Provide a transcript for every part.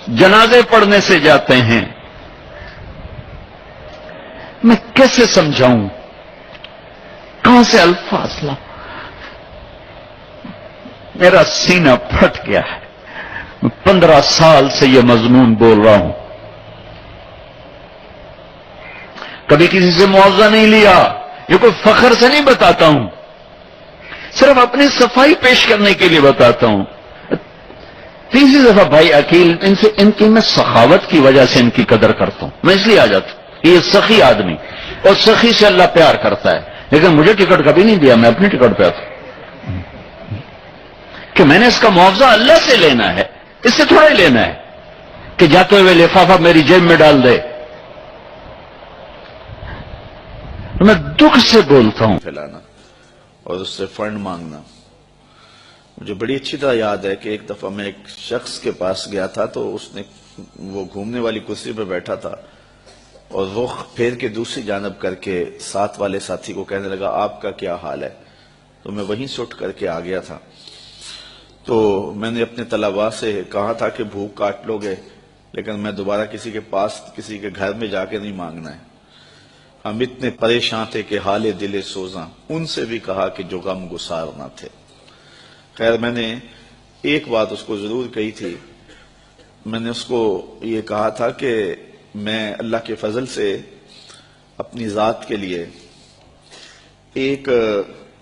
جنازے پڑھنے سے جاتے ہیں. میں کیسے سمجھاؤں؟ کہاں سے الفاظ لاؤں؟ میرا سینہ پھٹ گیا ہے. 15 سال سے یہ مضمون بول رہا ہوں. کبھی کسی سے معاوضہ نہیں لیا. یہ کوئی فخر سے نہیں بتاتا ہوں، صرف اپنی صفائی پیش کرنے کے لیے بتاتا ہوں. تیسری دفعہ بھائی عقیل، ان کی میں سخاوت کی وجہ سے ان کی قدر کرتا ہوں. میں اس لیے آ جاتا ہوں. یہ سخی آدمی، اور سخی سے اللہ پیار کرتا ہے. لیکن مجھے ٹکٹ کبھی نہیں دیا، میں اپنی ٹکٹ پہ آتا ہوں کہ میں نے اس کا معاوضہ اللہ سے لینا ہے، اس سے تھوڑا ہی لینا ہے کہ جاتے ہوئے لفافہ میری جیب میں ڈال دے. میں دکھ سے بولتا ہوں. پھیلانا اور اس سے فنڈ مانگنا. مجھے بڑی اچھی طرح یاد ہے کہ ایک دفعہ میں ایک شخص کے پاس گیا تھا، تو اس نے وہ گھومنے والی کرسی پہ بیٹھا تھا اور رخ پھیر کے دوسری جانب کر کے ساتھ والے ساتھی کو کہنے لگا آپ کا کیا حال ہے. تو میں وہیں سے اٹھ کر کے آ گیا تھا. تو میں نے اپنے طلباء سے کہا تھا کہ بھوک کاٹ لو گے، لیکن میں دوبارہ کسی کے پاس کسی کے گھر میں جا کے نہیں مانگنا ہے. ہم اتنے پریشان تھے کہ حال دل سوزاں، ان سے بھی کہا کہ جو غم گسار نہ تھے. خیر، میں نے ایک بات اس کو ضرور کہی تھی. میں نے اس کو یہ کہا تھا کہ میں اللہ کے فضل سے اپنی ذات کے لیے ایک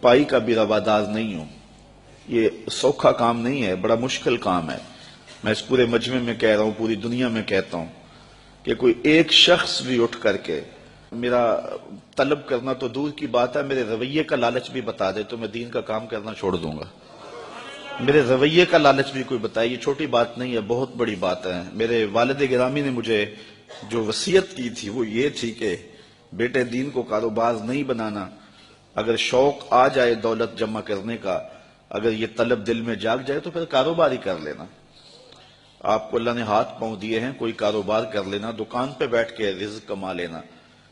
پائی کا بھی روادار نہیں ہوں. یہ سوکھا کام نہیں ہے، بڑا مشکل کام ہے. میں اس پورے مجمع میں کہہ رہا ہوں، پوری دنیا میں کہتا ہوں کہ کوئی ایک شخص بھی اٹھ کر کے میرا طلب کرنا تو دور کی بات ہے، میرے رویے کا لالچ بھی بتا دے تو میں دین کا کام کرنا چھوڑ دوں گا. میرے رویے کا لالچ بھی کوئی بتائے، یہ چھوٹی بات نہیں ہے، بہت بڑی بات ہے. میرے والد گرامی نے مجھے جو وصیت کی تھی وہ یہ تھی کہ بیٹے، دین کو کاروبار نہیں بنانا. اگر شوق آ جائے دولت جمع کرنے کا، اگر یہ طلب دل میں جاگ جائے تو پھر کاروبار ہی کر لینا. آپ کو اللہ نے ہاتھ پاؤں دیے ہیں، کوئی کاروبار کر لینا، دکان پہ بیٹھ کے رزق کما لینا.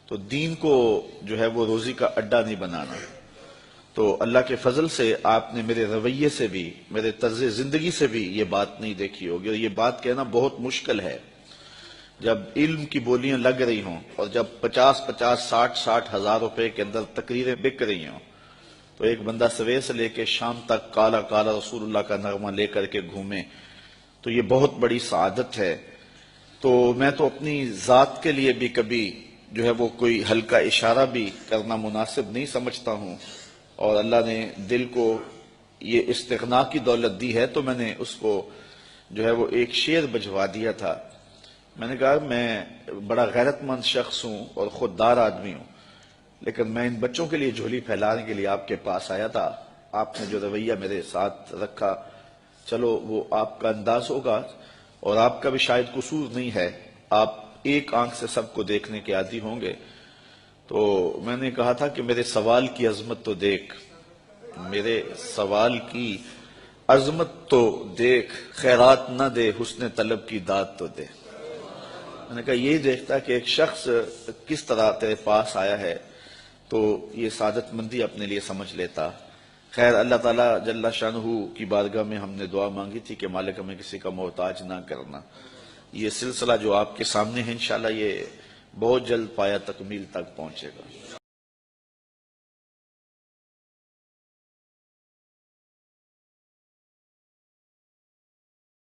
تو دین کو جو ہے وہ روزی کا اڈا نہیں بنانا. تو اللہ کے فضل سے آپ نے میرے رویے سے بھی، میرے طرز زندگی سے بھی یہ بات نہیں دیکھی ہوگی. اور یہ بات کہنا بہت مشکل ہے جب علم کی بولیاں لگ رہی ہوں اور جب 50 ہزار روپے کے اندر تقریریں بک رہی ہوں، تو ایک بندہ سویر سے لے کے شام تک کالا کالا رسول اللہ کا نغمہ لے کر کے گھومے، تو یہ بہت بڑی سعادت ہے. تو میں تو اپنی ذات کے لیے بھی کبھی جو ہے وہ کوئی ہلکا اشارہ بھی کرنا مناسب نہیں سمجھتا ہوں. اور اللہ نے دل کو یہ استغنا کی دولت دی ہے، تو میں نے اس کو جو ہے وہ ایک شعر بجوا دیا تھا. میں نے کہا میں بڑا غیرت مند شخص ہوں اور خوددار آدمی ہوں، لیکن میں ان بچوں کے لیے جھولی پھیلانے کے لیے آپ کے پاس آیا تھا. آپ نے جو رویہ میرے ساتھ رکھا، چلو وہ آپ کا انداز ہوگا اور آپ کا بھی شاید قصور نہیں ہے. آپ ایک آنکھ سے سب کو دیکھنے کے عادی ہوں گے. تو میں نے کہا تھا کہ میرے سوال کی عظمت تو دیکھ، میرے سوال کی عظمت تو دیکھ، خیرات نہ دے حسن طلب کی داد تو دے. میں نے کہا یہی دیکھتا کہ ایک شخص کس طرح تیرے پاس آیا ہے تو یہ سعادت مندی اپنے لیے سمجھ لیتا. خیر، اللہ تعالیٰ جل شانہ کی بارگاہ میں ہم نے دعا مانگی تھی کہ مالک ہمیں کسی کا محتاج نہ کرنا. یہ سلسلہ جو آپ کے سامنے ہے انشاءاللہ یہ بہت جلد پایا تکمیل تک پہنچے گا.